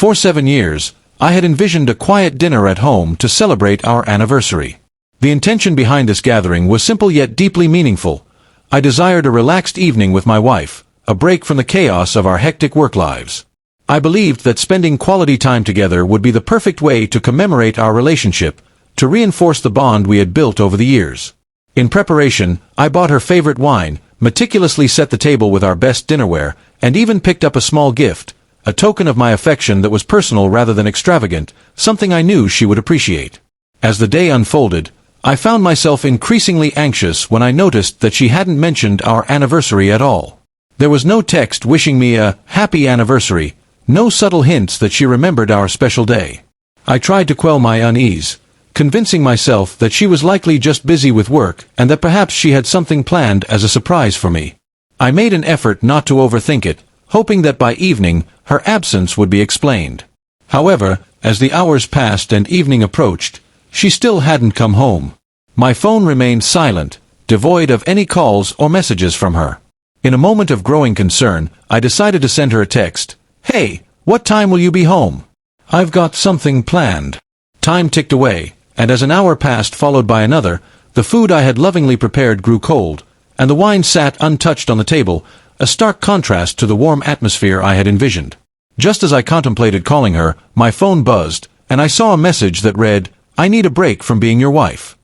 For 7 years, I had envisioned a quiet dinner at home to celebrate our anniversary. The intention behind this gathering was simple yet deeply meaningful. I desired a relaxed evening with my wife, a break from the chaos of our hectic work lives. I believed that spending quality time together would be the perfect way to commemorate our relationship, to reinforce the bond we had built over the years. In preparation, I bought her favorite wine, meticulously set the table with our best dinnerware, and even picked up a small gift, a token of my affection that was personal rather than extravagant, something I knew she would appreciate. As the day unfolded, I found myself increasingly anxious when I noticed that she hadn't mentioned our anniversary at all. There was no text wishing me a happy anniversary, no subtle hints that she remembered our special day. I tried to quell my unease, convincing myself that she was likely just busy with work and that perhaps she had something planned as a surprise for me. I made an effort not to overthink it, hoping that by evening her absence would be explained. However, as the hours passed and evening approached, she still hadn't come home. My phone remained silent, devoid of any calls or messages from her. In a moment of growing concern, I decided to send her a text. "Hey, what time will you be home? I've got something planned." Time ticked away, and as an hour passed followed by another, the food I had lovingly prepared grew cold, and the wine sat untouched on the table, a stark contrast to the warm atmosphere I had envisioned. Just as I contemplated calling her, my phone buzzed, and I saw a message that read, "I need a break from being your wife."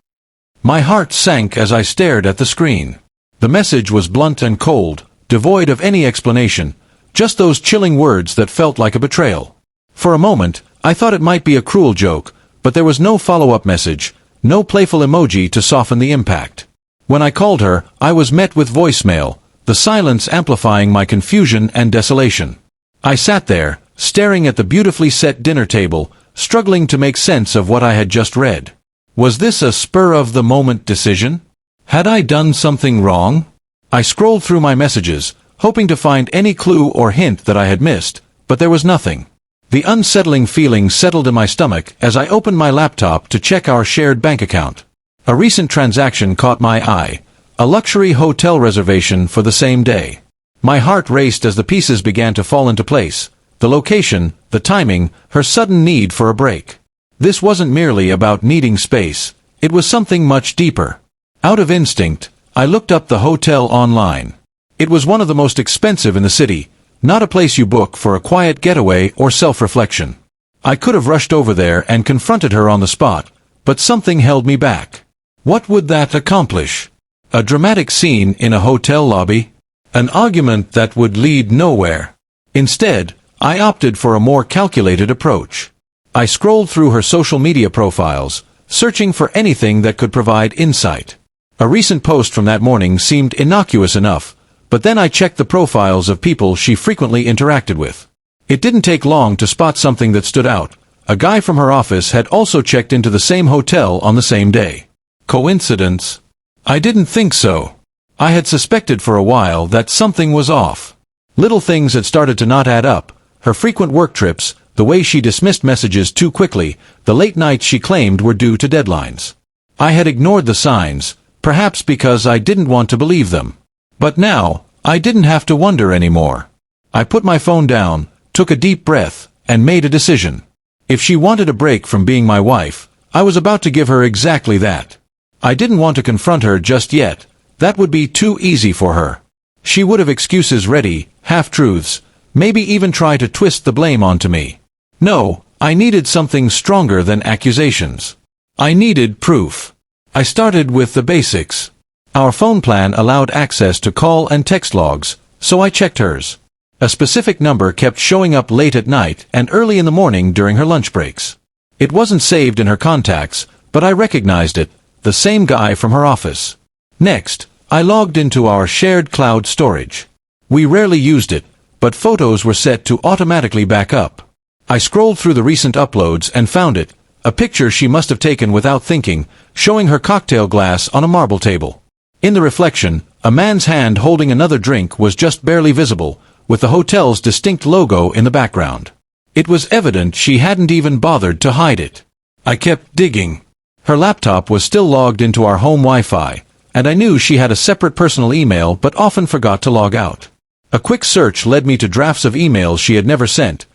My heart sank as I stared at the screen. The message was blunt and cold, devoid of any explanation, just those chilling words that felt like a betrayal. For a moment, I thought it might be a cruel joke, but there was no follow-up message, no playful emoji to soften the impact. When I called her, I was met with voicemail, the silence amplifying my confusion and desolation. I sat there, staring at the beautifully set dinner table, struggling to make sense of what I had just read. Was this a spur-of-the-moment decision? Had I done something wrong? I scrolled through my messages, hoping to find any clue or hint that I had missed, but there was nothing. The unsettling feeling settled in my stomach as I opened my laptop to check our shared bank account. A recent transaction caught my eye, a luxury hotel reservation for the same day. My heart raced as the pieces began to fall into place, the location, the timing, her sudden need for a break. This wasn't merely about needing space, it was something much deeper. Out of instinct, I looked up the hotel online. It was one of the most expensive in the city, not a place you book for a quiet getaway or self-reflection. I could have rushed over there and confronted her on the spot, but something held me back. What would that accomplish? A dramatic scene in a hotel lobby? An argument that would lead nowhere? Instead, I opted for a more calculated approach. I scrolled through her social media profiles, searching for anything that could provide insight. A recent post from that morning seemed innocuous enough, but then I checked the profiles of people she frequently interacted with. It didn't take long to spot something that stood out. A guy from her office had also checked into the same hotel on the same day. Coincidence? I didn't think so. I had suspected for a while that something was off. Little things had started to not add up. Her frequent work trips, the way she dismissed messages too quickly, the late nights she claimed were due to deadlines. I had ignored the signs, perhaps because I didn't want to believe them. But now, I didn't have to wonder anymore. I put my phone down, took a deep breath, and made a decision. If she wanted a break from being my wife, I was about to give her exactly that. I didn't want to confront her just yet. That would be too easy for her. She would have excuses ready, half-truths, maybe even try to twist the blame onto me. No, I needed something stronger than accusations. I needed proof. I started with the basics. Our phone plan allowed access to call and text logs, so I checked hers. A specific number kept showing up late at night and early in the morning during her lunch breaks. It wasn't saved in her contacts, but I recognized it, the same guy from her office. Next, I logged into our shared cloud storage. We rarely used it, but photos were set to automatically back up. I scrolled through the recent uploads and found it, a picture she must have taken without thinking, showing her cocktail glass on a marble table. In the reflection, a man's hand holding another drink was just barely visible, with the hotel's distinct logo in the background. It was evident she hadn't even bothered to hide it. I kept digging. Her laptop was still logged into our home Wi-Fi, and I knew she had a separate personal email but often forgot to log out. A quick search led me to drafts of emails she had never sent,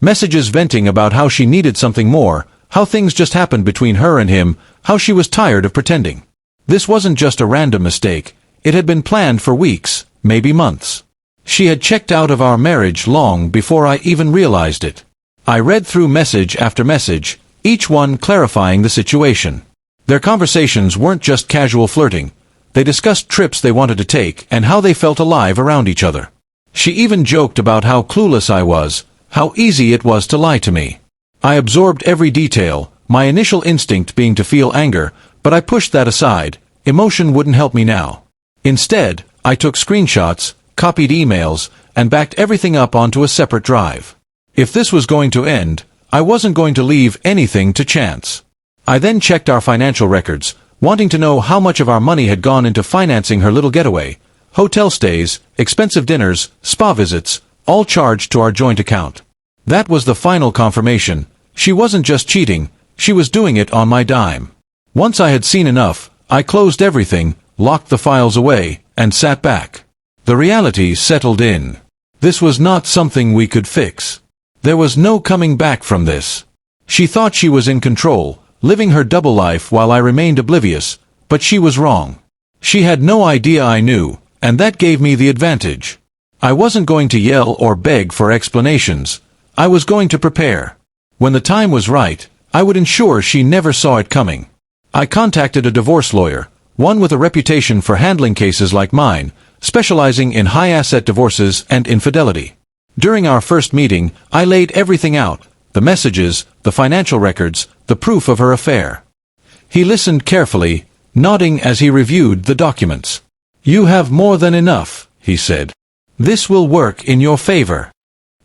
Messages venting about how she needed something more, how things just happened between her and him, how she was tired of pretending. This wasn't just a random mistake. It had been planned for weeks, maybe months. She had checked out of our marriage long before I even realized it. I read through message after message, each one clarifying the situation. Their conversations weren't just casual flirting. They discussed trips they wanted to take and how they felt alive around each other. She even joked about how clueless I was, how easy it was to lie to me. I absorbed every detail, my initial instinct being to feel anger, but I pushed that aside. Emotion wouldn't help me now. Instead, I took screenshots, copied emails, and backed everything up onto a separate drive. If this was going to end, I wasn't going to leave anything to chance. I then checked our financial records, wanting to know how much of our money had gone into financing her little getaway. Hotel stays, expensive dinners, spa visits, all charged to our joint account. That was the final confirmation. She wasn't just cheating, she was doing it on my dime. Once I had seen enough, I closed everything, locked the files away, and sat back. The reality settled in. This was not something we could fix. There was no coming back from this. She thought she was in control, living her double life while I remained oblivious, but she was wrong. She had no idea I knew, and that gave me the advantage. I wasn't going to yell or beg for explanations. I was going to prepare. When the time was right, I would ensure she never saw it coming. I contacted a divorce lawyer, one with a reputation for handling cases like mine, specializing in high-asset divorces and infidelity. During our first meeting, I laid everything out, the messages, the financial records, the proof of her affair. He listened carefully, nodding as he reviewed the documents. "You have more than enough," he said. "This will work in your favor."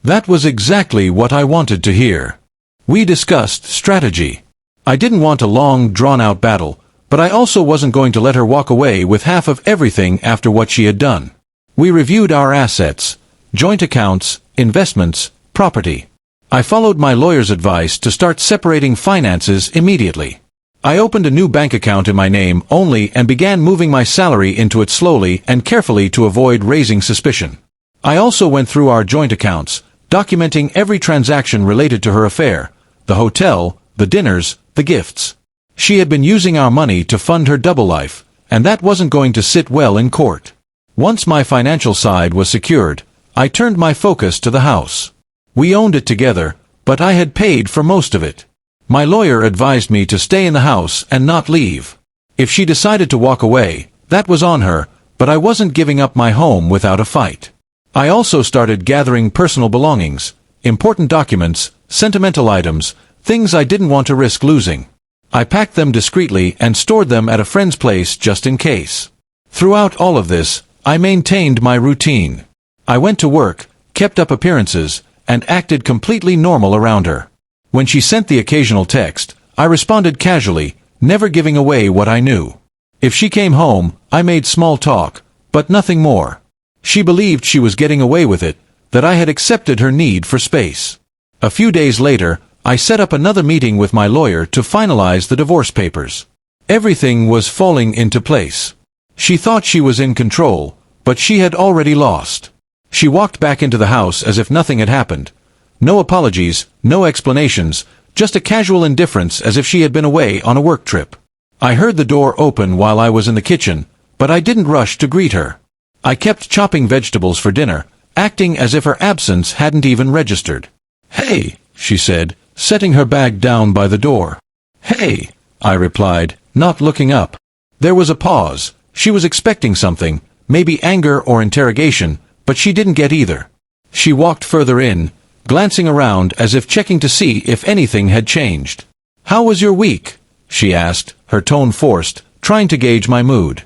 That was exactly what I wanted to hear. We discussed strategy. I didn't want a long, drawn-out battle, but I also wasn't going to let her walk away with half of everything after what she had done. We reviewed our assets, joint accounts, investments, property. I followed my lawyer's advice to start separating finances immediately. I opened a new bank account in my name only and began moving my salary into it slowly and carefully to avoid raising suspicion. I also went through our joint accounts, documenting every transaction related to her affair, the hotel, the dinners, the gifts. She had been using our money to fund her double life, and that wasn't going to sit well in court. Once my financial side was secured, I turned my focus to the house. We owned it together, but I had paid for most of it. My lawyer advised me to stay in the house and not leave. If she decided to walk away, that was on her, but I wasn't giving up my home without a fight. I also started gathering personal belongings, important documents, sentimental items, things I didn't want to risk losing. I packed them discreetly and stored them at a friend's place just in case. Throughout all of this, I maintained my routine. I went to work, kept up appearances, and acted completely normal around her. When she sent the occasional text, I responded casually, never giving away what I knew. If she came home, I made small talk, but nothing more. She believed she was getting away with it, that I had accepted her need for space. A few days later, I set up another meeting with my lawyer to finalize the divorce papers. Everything was falling into place. She thought she was in control, but she had already lost. She walked back into the house as if nothing had happened. No apologies, no explanations, just a casual indifference as if she had been away on a work trip. I heard the door open while I was in the kitchen, but I didn't rush to greet her. I kept chopping vegetables for dinner, acting as if her absence hadn't even registered. "Hey," she said, setting her bag down by the door. "Hey," I replied, not looking up. There was a pause. She was expecting something, maybe anger or interrogation, but she didn't get either. She walked further in, glancing around as if checking to see if anything had changed. "How was your week?" she asked, her tone forced, trying to gauge my mood.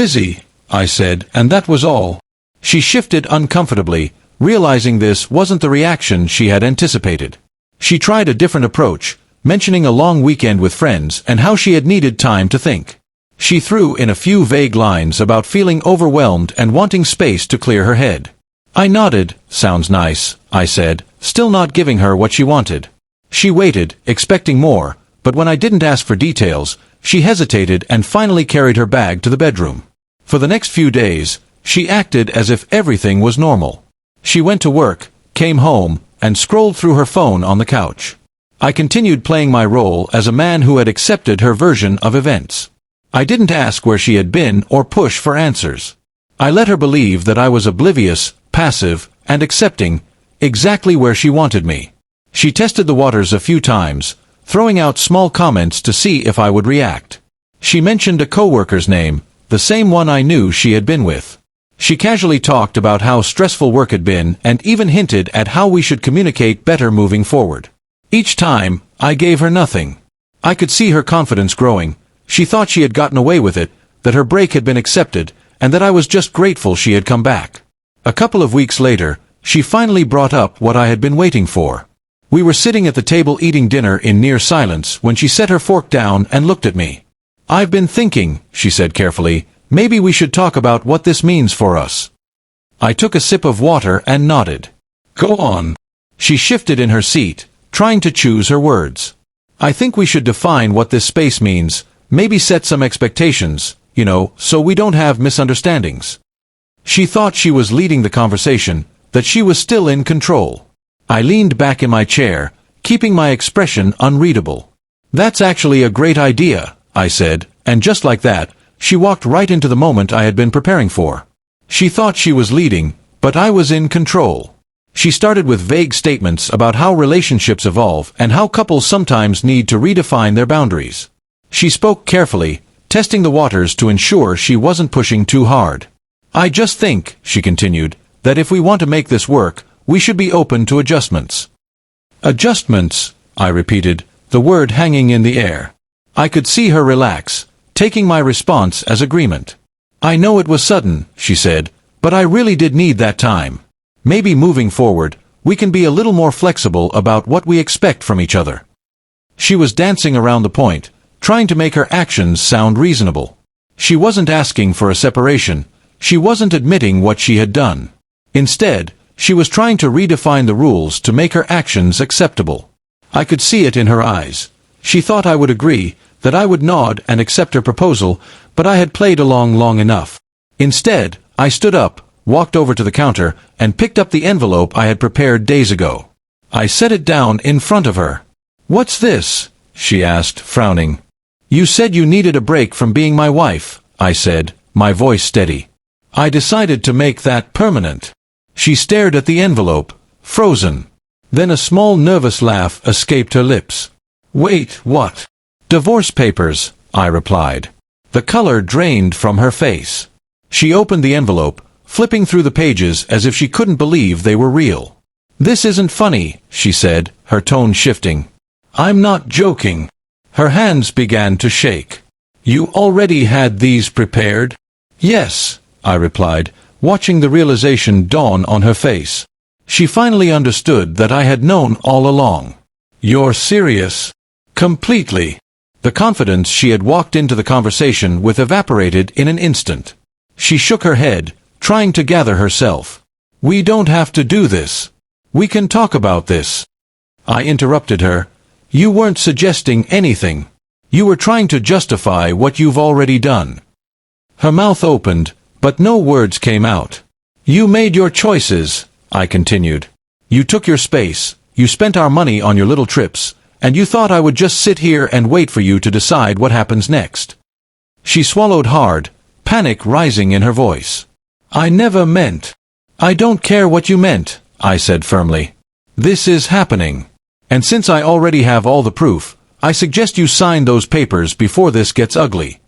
"Busy," I said, and that was all. She shifted uncomfortably, realizing this wasn't the reaction she had anticipated. She tried a different approach, mentioning a long weekend with friends and how she had needed time to think. She threw in a few vague lines about feeling overwhelmed and wanting space to clear her head. I nodded. "Sounds nice," I said, still not giving her what she wanted. She waited, expecting more, but when I didn't ask for details, she hesitated and finally carried her bag to the bedroom. For the next few days, she acted as if everything was normal. She went to work, came home, and scrolled through her phone on the couch. I continued playing my role as a man who had accepted her version of events. I didn't ask where she had been or push for answers. I let her believe that I was oblivious, passive, and accepting, exactly where she wanted me. She tested the waters a few times, throwing out small comments to see if I would react. She mentioned a coworker's name, the same one I knew she had been with. She casually talked about how stressful work had been and even hinted at how we should communicate better moving forward. Each time, I gave her nothing. I could see her confidence growing. She thought she had gotten away with it, that her break had been accepted, and that I was just grateful she had come back. A couple of weeks later, she finally brought up what I had been waiting for. We were sitting at the table eating dinner in near silence when she set her fork down and looked at me. "I've been thinking," she said carefully, "maybe we should talk about what this means for us." I took a sip of water and nodded. "Go on." She shifted in her seat, trying to choose her words. "I think we should define what this space means, maybe set some expectations, so we don't have misunderstandings." She thought she was leading the conversation, that she was still in control. I leaned back in my chair, keeping my expression unreadable. "That's actually a great idea," I said, and just like that, she walked right into the moment I had been preparing for. She thought she was leading, but I was in control. She started with vague statements about how relationships evolve and how couples sometimes need to redefine their boundaries. She spoke carefully, testing the waters to ensure she wasn't pushing too hard. "I just think," she continued, "that if we want to make this work, we should be open to adjustments." "Adjustments," I repeated, the word hanging in the air. I could see her relax, taking my response as agreement. "I know it was sudden," she said, "but I really did need that time. Maybe moving forward, we can be a little more flexible about what we expect from each other." She was dancing around the point, trying to make her actions sound reasonable. She wasn't asking for a separation. She wasn't admitting what she had done. Instead, she was trying to redefine the rules to make her actions acceptable. I could see it in her eyes. She thought I would agree, that I would nod and accept her proposal, but I had played along long enough. Instead, I stood up, walked over to the counter, and picked up the envelope I had prepared days ago. I set it down in front of her. "What's this?" she asked, frowning. "You said you needed a break from being my wife," I said, my voice steady. "I decided to make that permanent." She stared at the envelope, frozen. Then a small nervous laugh escaped her lips. "Wait, what?" "Divorce papers," I replied. The color drained from her face. She opened the envelope, flipping through the pages as if she couldn't believe they were real. "This isn't funny," she said, her tone shifting. "I'm not joking." Her hands began to shake. "You already had these prepared?" "Yes," I replied, watching the realization dawn on her face. She finally understood that I had known all along. "You're serious?" "Completely." The confidence she had walked into the conversation with evaporated in an instant. She shook her head, trying to gather herself. "We don't have to do this. We can talk about this." I interrupted her. "You weren't suggesting anything. You were trying to justify what you've already done." Her mouth opened, but no words came out. "You made your choices," I continued. "You took your space, you spent our money on your little trips, and you thought I would just sit here and wait for you to decide what happens next." She swallowed hard, panic rising in her voice. "I never meant." "I don't care what you meant," I said firmly. "This is happening. And since I already have all the proof, I suggest you sign those papers before this gets ugly."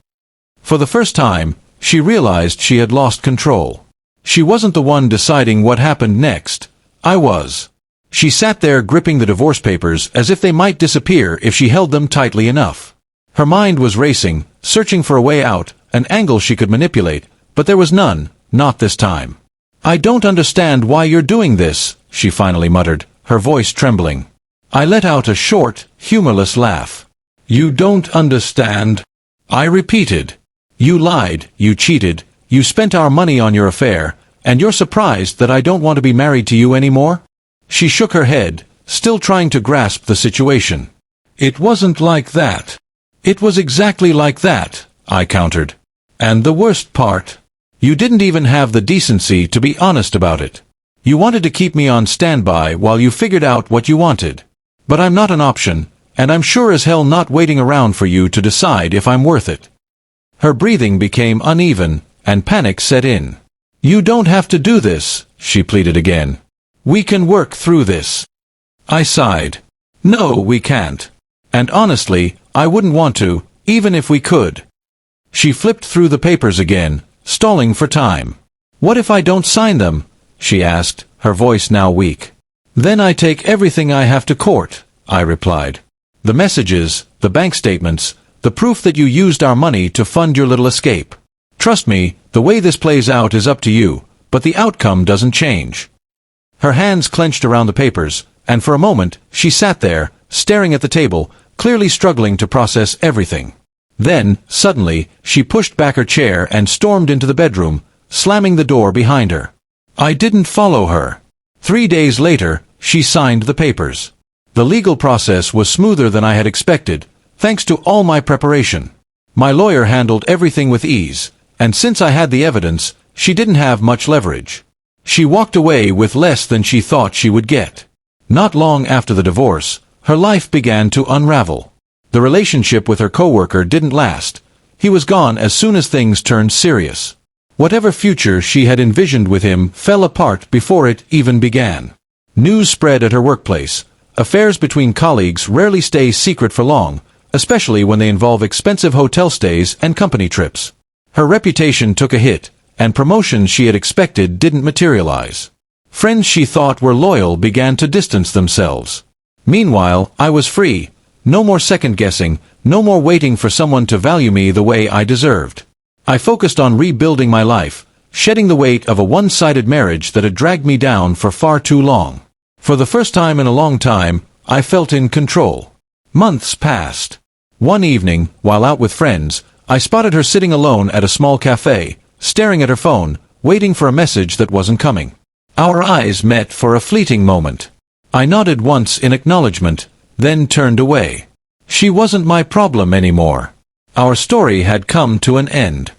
For the first time, she realized she had lost control. She wasn't the one deciding what happened next. I was. She sat there gripping the divorce papers as if they might disappear if she held them tightly enough. Her mind was racing, searching for a way out, an angle she could manipulate, but there was none, not this time. "I don't understand why you're doing this," she finally muttered, her voice trembling. I let out a short, humorless laugh. "You don't understand," I repeated. "You lied, you cheated, you spent our money on your affair, and you're surprised that I don't want to be married to you anymore?" She shook her head, still trying to grasp the situation. "It wasn't like that." "It was exactly like that," I countered. "And the worst part? You didn't even have the decency to be honest about it." You wanted to keep me on standby while you figured out what you wanted. But I'm not an option, and I'm sure as hell not waiting around for you to decide if I'm worth it." Her breathing became uneven, and panic set in. "You don't have to do this," she pleaded again. "We can work through this." I sighed. "No, we can't. And honestly, I wouldn't want to, even if we could." She flipped through the papers again, stalling for time. "What if I don't sign them?" she asked, her voice now weak. "Then I take everything I have to court," I replied. "The messages, the bank statements, the proof that you used our money to fund your little escape. Trust me, the way this plays out is up to you, but the outcome doesn't change." Her hands clenched around the papers, and for a moment, she sat there, staring at the table, clearly struggling to process everything. Then, suddenly, she pushed back her chair and stormed into the bedroom, slamming the door behind her. I didn't follow her. 3 days later, she signed the papers. The legal process was smoother than I had expected, thanks to all my preparation. My lawyer handled everything with ease, and since I had the evidence, she didn't have much leverage. She walked away with less than she thought she would get. Not long after the divorce, her life began to unravel. The relationship with her coworker didn't last. He was gone as soon as things turned serious. Whatever future she had envisioned with him fell apart before it even began. News spread at her workplace. Affairs between colleagues rarely stay secret for long, especially when they involve expensive hotel stays and company trips. Her reputation took a hit, and promotions she had expected didn't materialize. Friends she thought were loyal began to distance themselves. Meanwhile, I was free. No more second-guessing, no more waiting for someone to value me the way I deserved. I focused on rebuilding my life, shedding the weight of a one-sided marriage that had dragged me down for far too long. For the first time in a long time, I felt in control. Months passed. One evening, while out with friends, I spotted her sitting alone at a small cafe, staring at her phone, waiting for a message that wasn't coming. Our eyes met for a fleeting moment. I nodded once in acknowledgement, then turned away. She wasn't my problem anymore. Our story had come to an end.